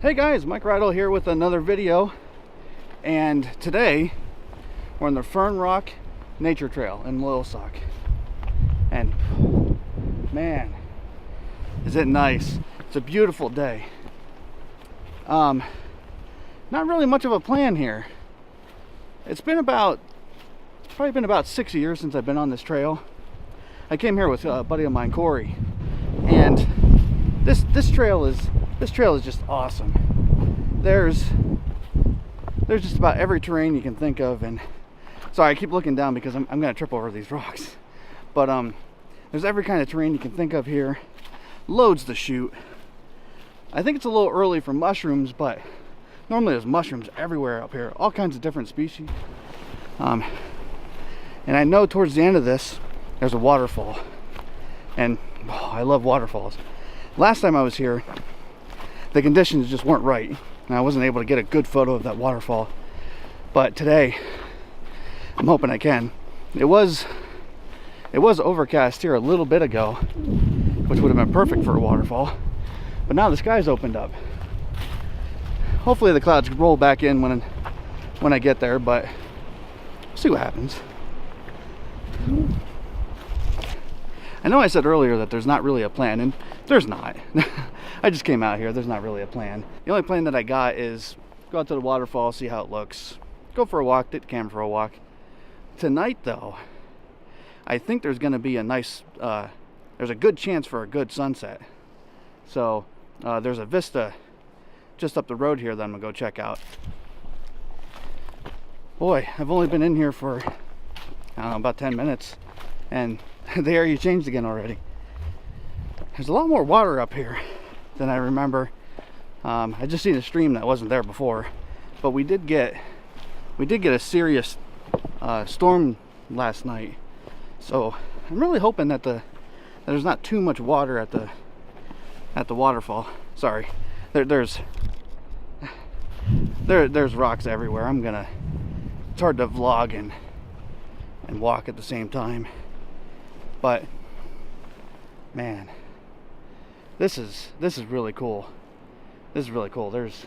Hey guys, Mike Riddle here with another video, and today we're on the Fern Rock Nature Trail in Loyalsock, and man, is it nice. It's a beautiful day. Not really much of a plan here. It's probably been about 6 years since I've been on this trail. I came here with a buddy of mine, Corey, and this trail is just awesome. There's just about every terrain you can think of, and sorry, I keep looking down because I'm gonna trip over these rocks. But there's every kind of terrain you can think of here. Loads to shoot. I think it's a little early for mushrooms, but normally there's mushrooms everywhere up here, all kinds of different species. And I know towards the end of this there's a waterfall, and I love waterfalls. Last time I was here, the conditions just weren't right, and I wasn't able to get a good photo of that waterfall. But today, I'm hoping I can. It was overcast here a little bit ago, which would have been perfect for a waterfall. But now the sky's opened up. Hopefully the clouds roll back in when I get there, but we'll see what happens. I know I said earlier that there's not really a plan, and there's not. I just came out here. There's not really a plan. The only plan that I got is go out to the waterfall, see how it looks, go for a walk, take the camera for a walk. Tonight, though, I think there's going to be a nice, there's a good chance for a good sunset. So there's a vista just up the road here that I'm going to go check out. Boy, I've only been in here for, I don't know, about 10 minutes, and the area changed again already. There's a lot more water up here than I remember. I just seen a stream that wasn't there before, but we did get a serious storm last night. So I'm really hoping that there's not too much water at the waterfall. Sorry, there's rocks everywhere. It's hard to vlog and walk at the same time. But man, this is really cool. This is really cool. This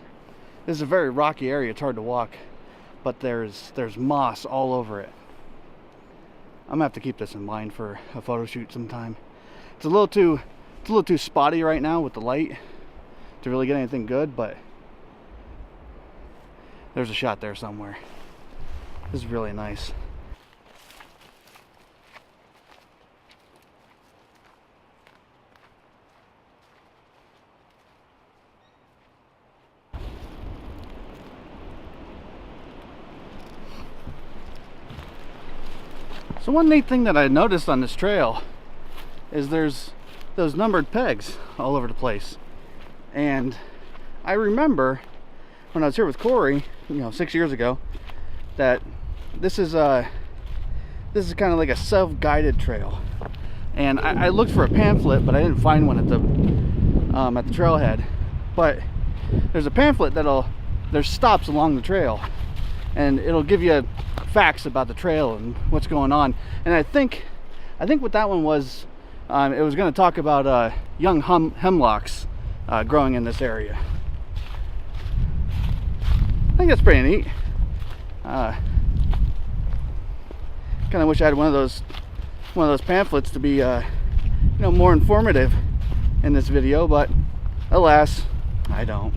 is a very rocky area. It's hard to walk, but there's moss all over it. I'm gonna have to keep this in mind for a photo shoot sometime. It's a little too spotty right now with the light to really get anything good, but there's a shot there somewhere. This is really nice. So one neat thing that I noticed on this trail is there's those numbered pegs all over the place. And I remember when I was here with Corey, 6 years ago, that this is kind of like a self-guided trail. And I looked for a pamphlet, but I didn't find one at the trailhead. But there's a pamphlet there's stops along the trail, and it'll give you facts about the trail and what's going on. And I think what that one was, it was going to talk about young hemlocks growing in this area. I think that's pretty neat. Kind of wish I had one of those pamphlets to be more informative in this video, but alas, I don't.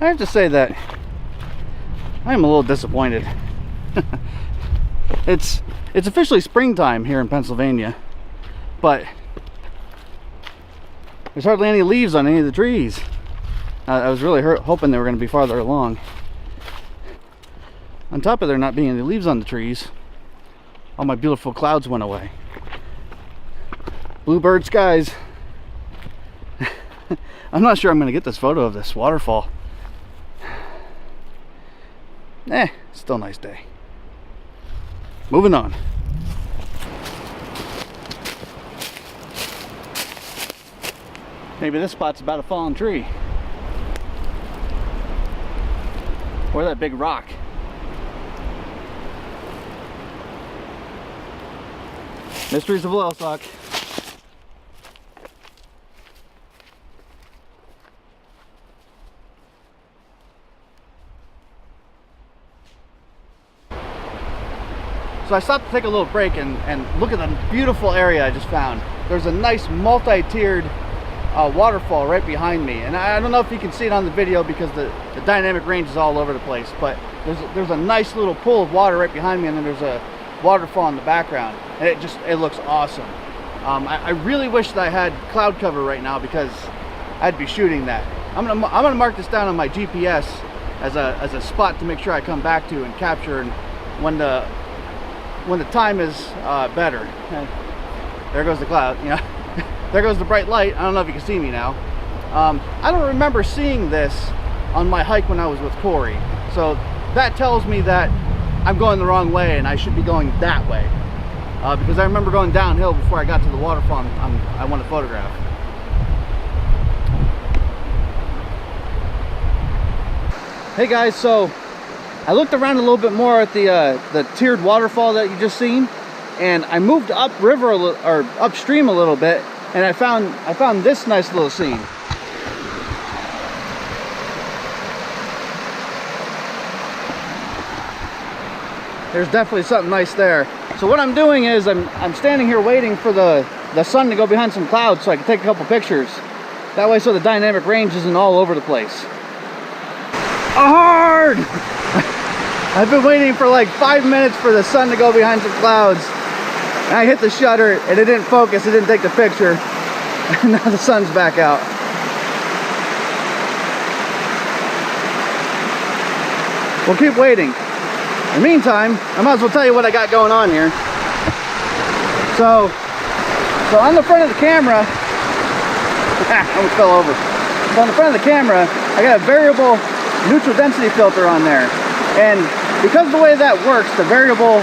I have to say that I am a little disappointed. It's officially springtime here in Pennsylvania, but there's hardly any leaves on any of the trees. I was really hoping they were going to be farther along. On top of there not being any leaves on the trees, all my beautiful clouds went away. Bluebird skies. I'm not sure I'm going to get this photo of this waterfall. Still a nice day. Moving on. Maybe this spot's about a fallen tree. Or that big rock. Mysteries of Loyalsock. So I stopped to take a little break and look at the beautiful area I just found. There's a nice multi-tiered waterfall right behind me, and I don't know if you can see it on the video because the dynamic range is all over the place, but there's a nice little pool of water right behind me, and then there's a waterfall in the background, and it looks awesome. I really wish that I had cloud cover right now because I'd be shooting that. I'm gonna mark this down on my GPS as a spot to make sure I come back to and capture, and when the time is better. And there goes the cloud, you know. There goes the bright light. I don't know if you can see me now. I don't remember seeing this on my hike when I was with Corey, so that tells me that I'm going the wrong way and I should be going that way, because I remember going downhill before I got to the waterfall I want to photograph. Hey guys, so I looked around a little bit more at the tiered waterfall that you just seen, and I moved upriver or upstream a little bit, and I found this nice little scene. There's definitely something nice there. So what I'm doing is I'm standing here waiting for the sun to go behind some clouds so I can take a couple pictures. That way, so the dynamic range isn't all over the place. Hard! I've been waiting for like 5 minutes for the sun to go behind some clouds. And I hit the shutter and it didn't focus, it didn't take the picture. And now the sun's back out. We'll keep waiting. In the meantime, I might as well tell you what I got going on here. So on the front of the camera, I almost fell over. So on the front of the camera, I got a variable neutral density filter on there. And because of the way that works, the variable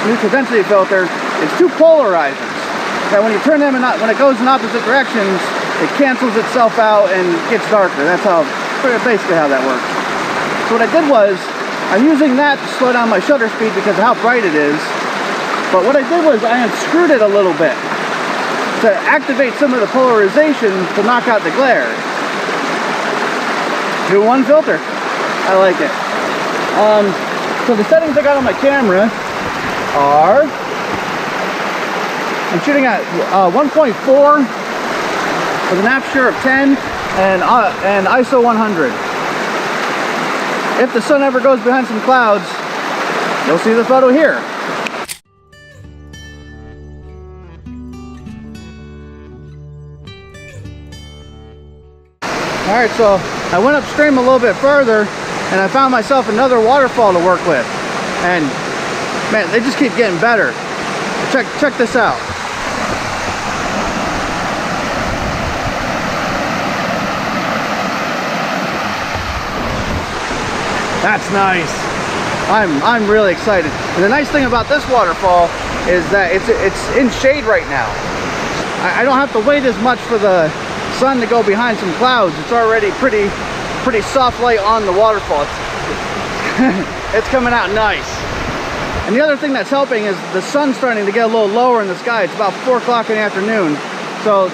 neutral density filter is two polarizers. That when you turn them when it goes in opposite directions, it cancels itself out and gets darker. That's basically how that works. So what I did was, I'm using that to slow down my shutter speed because of how bright it is. But what I did was I unscrewed it a little bit to activate some of the polarization to knock out the glare. 2-in-1 filter. I like it. So the settings I got on my camera are, I'm shooting at 1.4 with an aperture of 10 and ISO 100. If the sun ever goes behind some clouds, you'll see the photo here. Alright, so I went upstream a little bit further and I found myself another waterfall to work with. And man, they just keep getting better. Check this out. That's nice. I'm really excited. And the nice thing about this waterfall is that it's in shade right now. I don't have to wait as much for the sun to go behind some clouds. It's already pretty soft light on the waterfall. It's coming out nice. And the other thing that's helping is the sun's starting to get a little lower in the sky. It's about 4 o'clock in the afternoon. So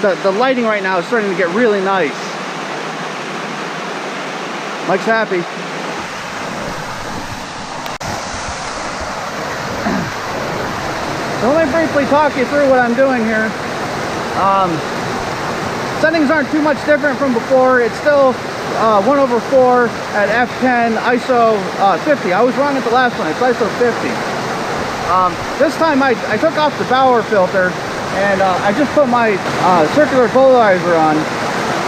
the lighting right now is starting to get really nice. Mike's happy. So let me briefly talk you through what I'm doing here. Settings aren't too much different from before. It's still 1/4 at f10, ISO 50. I was wrong at the last one. It's ISO 50. This time I took off the Bauer filter and I just put my circular polarizer on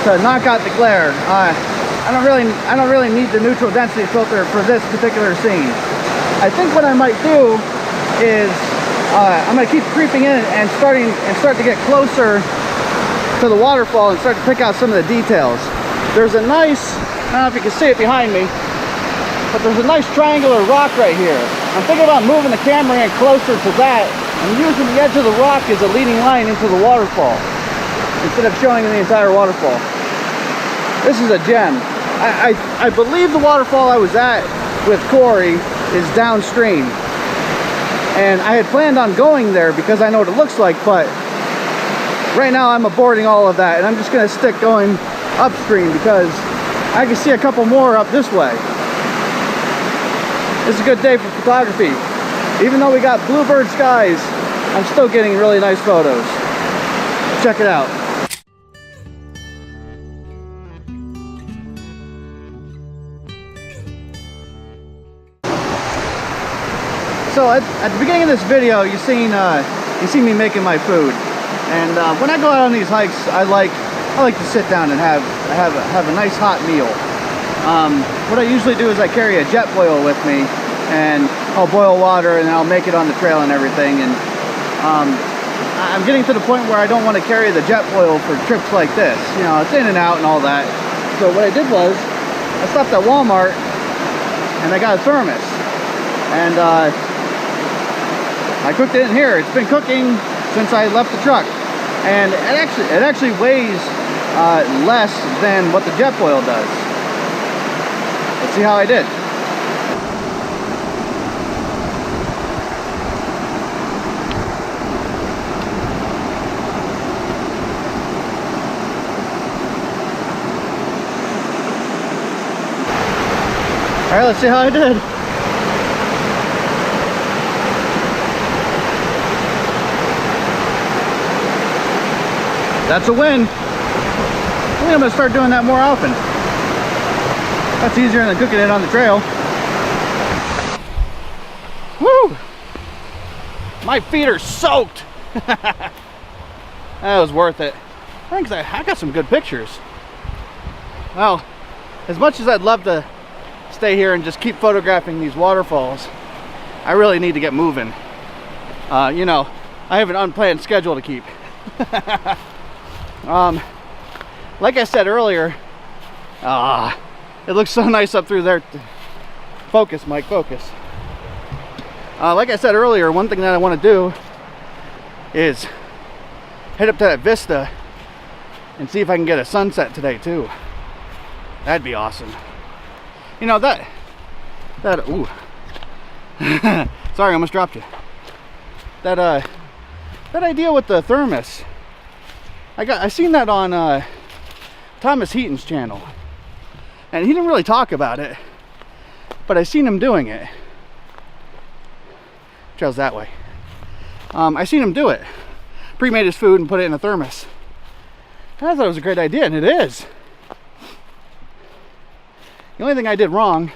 to knock out the glare. I don't really need the neutral density filter for this particular scene. I think what I might do is I'm going to keep creeping in and start to get closer to the waterfall and start to pick out some of the details. There's a nice, I don't know if you can see it behind me, but there's a nice triangular rock right here. I'm thinking about moving the camera in closer to that and using the edge of the rock as a leading line into the waterfall. instead of showing the entire waterfall. This is a gem. I believe the waterfall I was at with Corey is downstream, and I had planned on going there because I know what it looks like, but right now I'm aborting all of that, and I'm just gonna stick going upstream because I can see a couple more up this way. This is a good day for photography. Even though we got bluebird skies, I'm still getting really nice photos. Check it out. So at the beginning of this video, you seen me making my food, and when I go out on these hikes, I like to sit down and have a nice hot meal. What I usually do is I carry a jet boil with me, and I'll boil water and I'll make it on the trail and everything. And I'm getting to the point where I don't want to carry the jet boil for trips like this. You know, it's in and out and all that. So what I did was I stopped at Walmart and I got a thermos, and I cooked it in here. It's been cooking since I left the truck, and it actually weighs less than what the jet boil does. Let's see how I did. All right, let's see how I did. That's a win. I think I'm gonna start doing that more often. That's easier than cooking it on the trail. Woo! My feet are soaked. That was worth it. I think I got some good pictures. Well, as much as I'd love to stay here and just keep photographing these waterfalls, I really need to get moving. You know, I have an unplanned schedule to keep. Like I said earlier, it looks so nice up through there. Focus, Mike, focus. Like I said earlier, one thing that I want to do is head up to that vista and see if I can get a sunset today too. That'd be awesome. You know, ooh. Sorry, I almost dropped you. That idea with the thermos, I seen that on Thomas Heaton's channel, and he didn't really talk about it, but I seen him doing it. Trail's that way. I seen him do it. Pre-made his food and put it in a thermos. And I thought it was a great idea, and it is. The only thing I did wrong,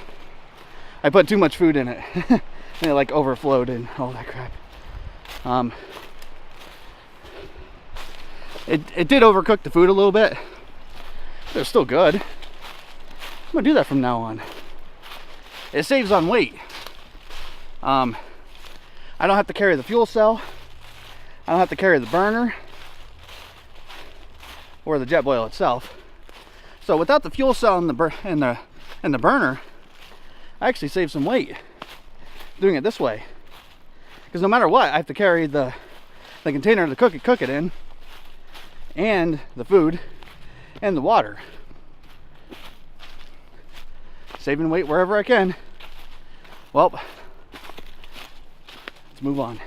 I put too much food in it. And it like overflowed and all that crap. It did overcook the food a little bit, but it was still good. I'm gonna do that from now on. It saves on weight. I don't have to carry the fuel cell. I don't have to carry the burner or the jet boil itself. So without the fuel cell and the burner, I actually save some weight doing it this way. Because no matter what, I have to carry the container to cook it in, and the food, and the water. Saving weight wherever I can. Well, let's move on.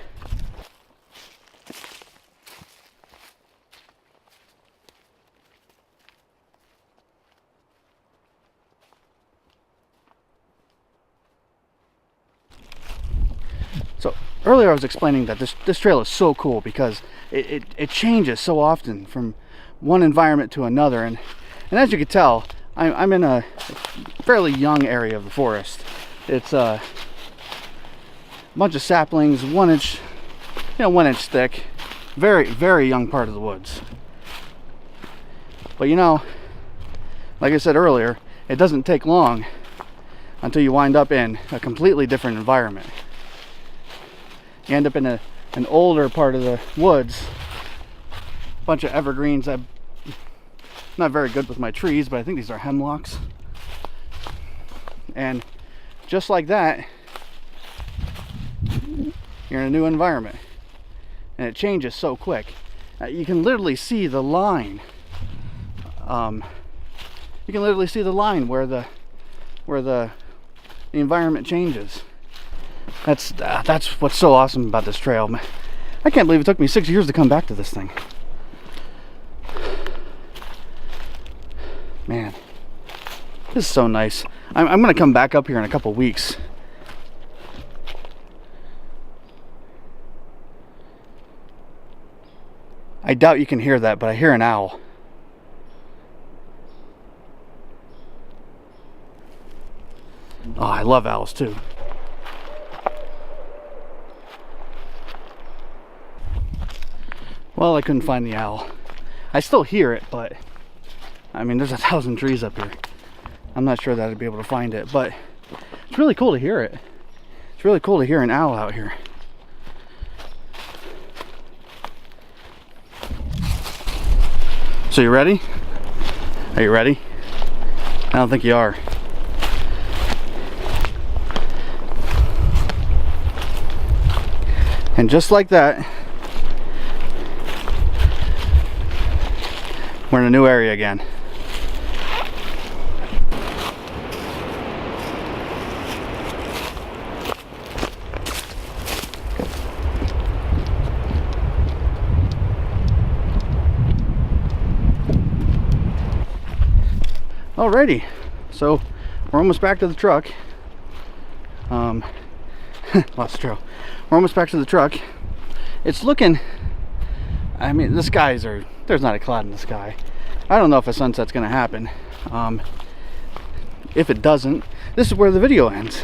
So earlier I was explaining that this trail is so cool because it changes so often from one environment to another, and as you can tell, I'm in a fairly young area of the forest. It's a bunch of saplings, 1 inch thick, very, very young part of the woods. But you know, like I said earlier, it doesn't take long until you wind up in a completely different environment. You end up in an older part of the woods, a bunch of evergreens. I'm not very good with my trees, but I think these are hemlocks. And just like that, you're in a new environment, and it changes so quick. You can literally see the line. You can literally see the line where the environment changes. That's what's so awesome about this trail. I can't believe it took me 6 years to come back to this thing. Man, this is so nice. I'm gonna come back up here in a couple weeks. I doubt you can hear that, but I hear an owl. Oh, I love owls too. Well, I couldn't find the owl. I still hear it, but I mean, there's 1,000 trees up here. I'm not sure that I'd be able to find it, but it's really cool to hear it. It's really cool to hear an owl out here. So you ready? Are you ready? I don't think you are. And just like that, we're in a new area again. Alrighty, so we're almost back to the truck. Lost the trail. We're almost back to the truck. It's looking, I mean, the skies are, there's not a cloud in the sky. I don't know if a sunset's gonna happen. If it doesn't, this is where the video ends.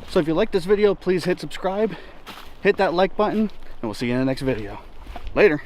So if you like this video, please hit subscribe, hit that like button, and we'll see you in the next video. Later.